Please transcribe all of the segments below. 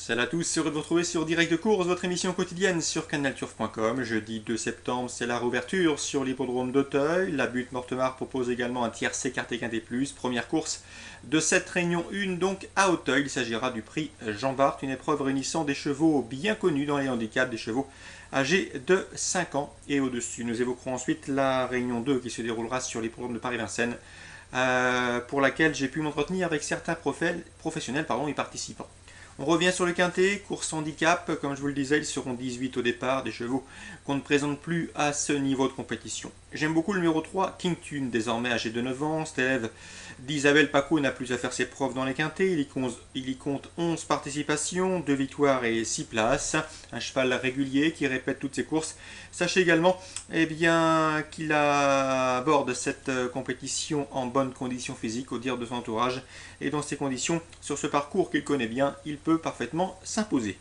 Salut à tous, heureux de vous retrouver sur Direct de Course, votre émission quotidienne sur canalturf.com. Jeudi 2 septembre, c'est la réouverture sur l'hippodrome d'Auteuil. La Butte Mortemart propose également un tiercé écarté quinté plus. Première course de cette réunion 1 donc à Auteuil. Il s'agira du prix Jean Bart, une épreuve réunissant des chevaux bien connus dans les handicaps, des chevaux âgés de 5 ans et au-dessus. Nous évoquerons ensuite la réunion 2 qui se déroulera sur l'hippodrome de Paris-Vincennes, pour laquelle j'ai pu m'entretenir avec certains professionnels y participants. On revient sur le quintet, course handicap, comme je vous le disais, ils seront 18 au départ, des chevaux qu'on ne présente plus à ce niveau de compétition. J'aime beaucoup le numéro 3, King Tune, désormais âgé de 9 ans, cet élève d'Isabelle Paco n'a plus à faire ses preuves dans les quintets, il y compte 11 participations, 2 victoires et 6 places, un cheval régulier qui répète toutes ses courses. Sachez également qu'il aborde cette compétition en bonne condition physique au dire de son entourage, et dans ces conditions, sur ce parcours qu'il connaît bien, il peut parfaitement s'imposer.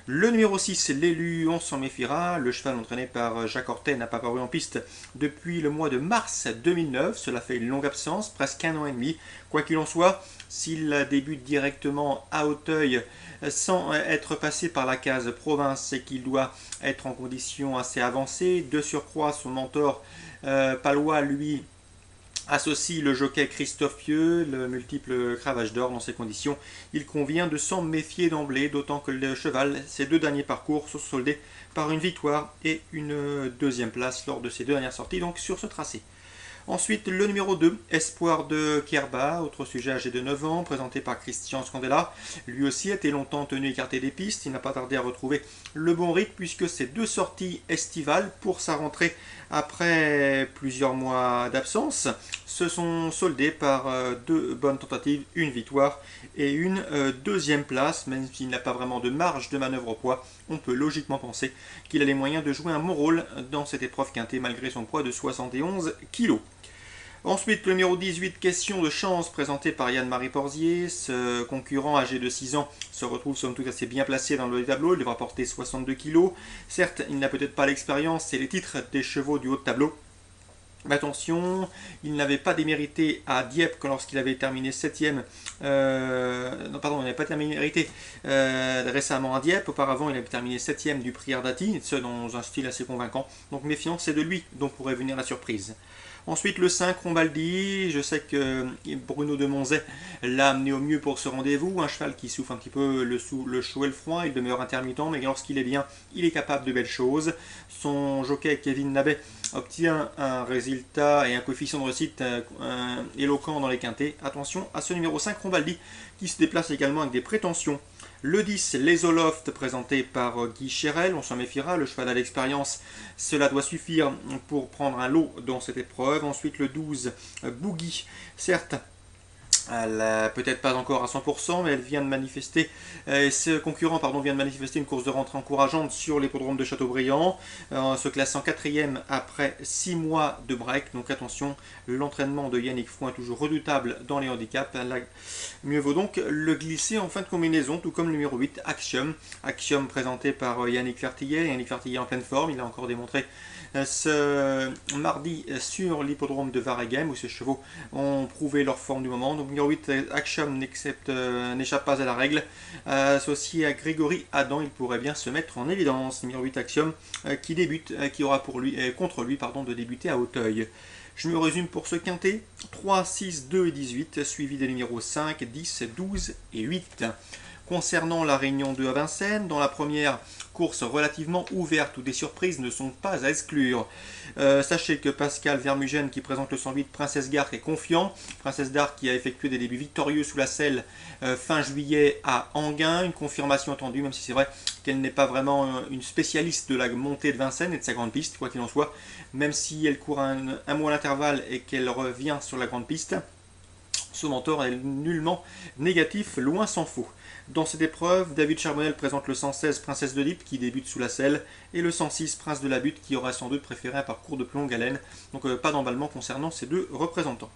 Le numéro 6, l'élu, on s'en méfiera. Le cheval entraîné par Jacques Ortais n'a pas paru en piste depuis le mois de mars 2009. Cela fait une longue absence, presque un an et demi. Quoi qu'il en soit, s'il débute directement à Auteuil sans être passé par la case province et qu'il doit être en condition assez avancée, de surcroît son mentor palois, lui, associe le jockey Christophe Pieux, le multiple cravache d'or. Dans ces conditions, il convient de s'en méfier d'emblée, d'autant que le cheval, ses 2 derniers parcours sont soldés par une victoire et une deuxième place lors de ses 2 dernières sorties, donc sur ce tracé. Ensuite, le numéro 2, Espoir de Kerba, autre sujet âgé de 9 ans, présenté par Christian Scandella. Lui aussi a été longtemps tenu écarté des pistes. Il n'a pas tardé à retrouver le bon rythme puisque ses 2 sorties estivales pour sa rentrée après plusieurs mois d'absence se sont soldées par 2 bonnes tentatives, une victoire et une deuxième place. Même s'il n'a pas vraiment de marge de manœuvre au poids, on peut logiquement penser qu'il a les moyens de jouer un bon rôle dans cette épreuve quintée malgré son poids de 71 kg. Ensuite, le numéro 18, Question de chance, présenté par Yann-Marie Porzier. Ce concurrent âgé de 6 ans se retrouve somme toute assez bien placé dans le tableau. Il devra porter 62 kg. Certes, il n'a peut-être pas l'expérience et les titres des chevaux du haut de tableau. Mais attention, il n'avait pas démérité à Dieppe lorsqu'il avait terminé 7ème. Il n'avait pas démérité récemment à Dieppe. Auparavant, il avait terminé 7ème du prix Ardati, ce dans un style assez convaincant. Donc méfiance, c'est de lui dont pourrait venir la surprise. Ensuite, le 5, Rombaldi. Je sais que Bruno de Monzet l'a amené au mieux pour ce rendez-vous. Un cheval qui souffre un petit peu le chaud et le froid. Il demeure intermittent, mais lorsqu'il est bien, il est capable de belles choses. Son jockey, Kevin Nabet, obtient un résultat et un coefficient de réussite éloquent dans les quintets. Attention à ce numéro 5, Rombaldi, qui se déplace également avec des prétentions. Le 10, Les Oloft, présenté par Guy Chérel, on s'en méfiera, le cheval a l'expérience, cela doit suffire pour prendre un lot dans cette épreuve. Ensuite le 12, Boogie, certes, elle peut-être pas encore à 100%, mais elle vient de manifester, ce concurrent vient de manifester une course de rentrée encourageante sur l'hippodrome de Châteaubriand, se classant 4ème après 6 mois de break. Donc attention, l'entraînement de Yannick Froin est toujours redoutable dans les handicaps. Mieux vaut donc le glisser en fin de combinaison, tout comme le numéro 8, Axiom. Axiom présenté par Yannick Fertillet. Yannick Fertillet en pleine forme, il a encore démontré ce mardi sur l'hippodrome de Varegem où ces chevaux ont prouvé leur forme du moment. Donc numéro 8, Axiom n'échappe pas à la règle. Associé à Grégory Adam, il pourrait bien se mettre en évidence. Numéro 8, Axiom, qui aura contre lui de débuter à Auteuil. Je me résume pour ce quintet: 3, 6, 2 et 18, suivi des numéros 5, 10, 12 et 8. Concernant la réunion 2 à Vincennes, dans la première course relativement ouverte où des surprises ne sont pas à exclure. Sachez que Pascal Vermugène, qui présente le 108 Princesse Dark, est confiant. Princesse Dark qui a effectué des débuts victorieux sous la selle fin juillet à Enghien. Une confirmation attendue, même si c'est vrai qu'elle n'est pas vraiment une spécialiste de la montée de Vincennes et de sa grande piste, quoi qu'il en soit. Même si elle court un mois à l'intervalle et qu'elle revient sur la grande piste, son mentor est nullement négatif, loin s'en faut. Dans cette épreuve, David Charbonnel présente le 116 Princesse de Lippe qui débute sous la selle et le 106 Prince de la Butte qui aurait sans doute préféré un parcours de plus longue haleine. Donc pas d'emballement concernant ces 2 représentants.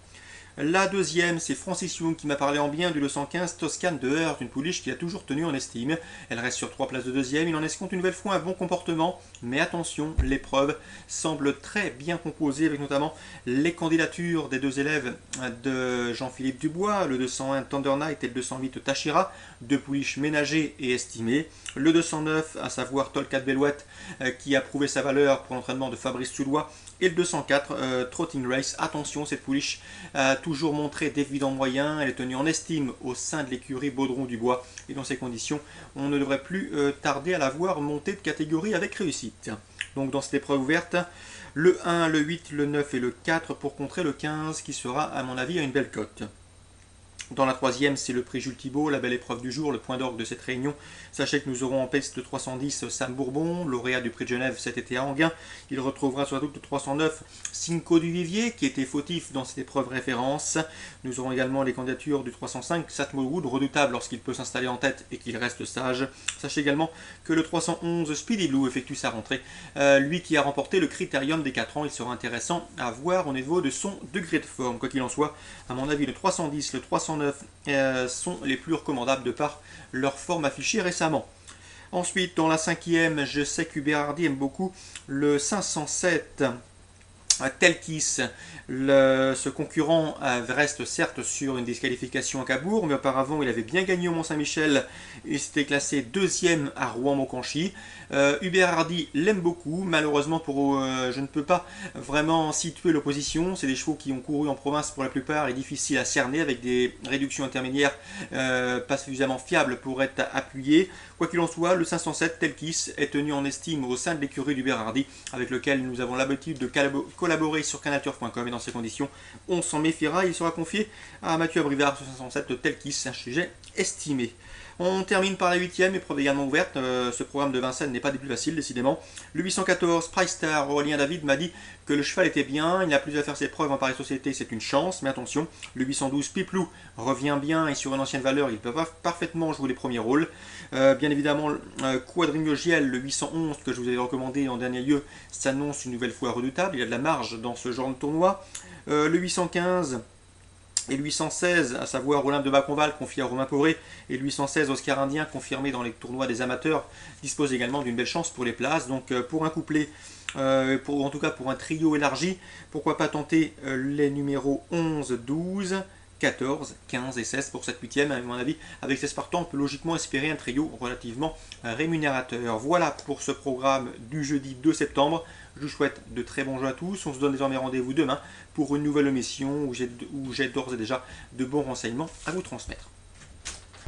La deuxième, c'est Francis Young qui m'a parlé en bien du 215 Toscane de Heurt, une pouliche qui a toujours tenu en estime. Elle reste sur 3 places de deuxième, il en escompte une nouvelle fois un bon comportement, mais attention, l'épreuve semble très bien composée avec notamment les candidatures des deux élèves de Jean-Philippe Dubois, le 201 Thunder Knight et le 208 Tachira, deux pouliches ménagées et estimées. Le 209, à savoir Tolkat Bellouette, qui a prouvé sa valeur pour l'entraînement de Fabrice Tulois, et le 204 Trotting Race. Attention, cette pouliche a toujours montré d'évidents moyens, elle est tenue en estime au sein de l'écurie Baudron-Dubois, et dans ces conditions, on ne devrait plus tarder à la voir monter de catégorie avec réussite. Donc dans cette épreuve ouverte, le 1, le 8, le 9 et le 4 pour contrer le 15 qui sera à mon avis à une belle cote. Dans la troisième, c'est le prix Jules Thibault, la belle épreuve du jour, le point d'orgue de cette réunion. Sachez que nous aurons en piste le 310 Sam Bourbon, lauréat du prix de Genève cet été à Anguin. Il retrouvera sur la route le 309 Cinco du Vivier, qui était fautif dans cette épreuve référence. Nous aurons également les candidatures du 305 Satmol Wood, redoutable lorsqu'il peut s'installer en tête et qu'il reste sage. Sachez également que le 311 Speedy Blue effectue sa rentrée. Lui qui a remporté le critérium des 4 ans, il sera intéressant à voir au niveau de son degré de forme. Quoi qu'il en soit, à mon avis, le 310, le 309 sont les plus recommandables de par leur forme affichée récemment. Ensuite, dans la cinquième, je sais qu'Hubert Hardy aime beaucoup le 507 Telkis. Ce concurrent reste certes sur une disqualification à Cabourg, mais auparavant il avait bien gagné au Mont-Saint-Michel et s'était classé deuxième à Rouen-Montcanchy. Hubert Hardy l'aime beaucoup, malheureusement je ne peux pas vraiment situer l'opposition. C'est des chevaux qui ont couru en province pour la plupart et difficiles à cerner avec des réductions intermédiaires pas suffisamment fiables pour être appuyées. Quoi qu'il en soit, le 507 Telkis est tenu en estime au sein de l'écurie d'Hubert Hardy, avec lequel nous avons l'habitude de collaborer sur canalturf.com, et dans ces conditions, on s'en méfiera. Il sera confié à Mathieu Abrivard sur 507 Telkis, un sujet estimé. On termine par la 8ème, épreuve également ouverte. Ce programme de Vincennes n'est pas des plus faciles, décidément. Le 814 Price Star, Aurélien David m'a dit que le cheval était bien, il n'a plus à faire ses preuves en Paris Société, c'est une chance, mais attention, le 812 Piplou revient bien et sur une ancienne valeur, il peut parfaitement jouer les premiers rôles. Bien évidemment, Quadrignol Giel, le 811 que je vous avais recommandé en dernier lieu, s'annonce une nouvelle fois redoutable, il y a de la marge dans ce genre de tournoi. Le 815 et le 816, à savoir Olympe de Baconval, confié à Romain Poré, et le 816 Oscar Indien, confirmé dans les tournois des amateurs, dispose également d'une belle chance pour les places. Donc pour un couplet, en tout cas pour un trio élargi, pourquoi pas tenter les numéros 11, 12, 14, 15 et 16 pour cette 8ème. À mon avis, avec ces partants, on peut logiquement espérer un trio relativement rémunérateur. Voilà pour ce programme du jeudi 2 septembre. Je vous souhaite de très bons jeux à tous. On se donne désormais rendez-vous demain pour une nouvelle émission où j'ai d'ores et déjà de bons renseignements à vous transmettre.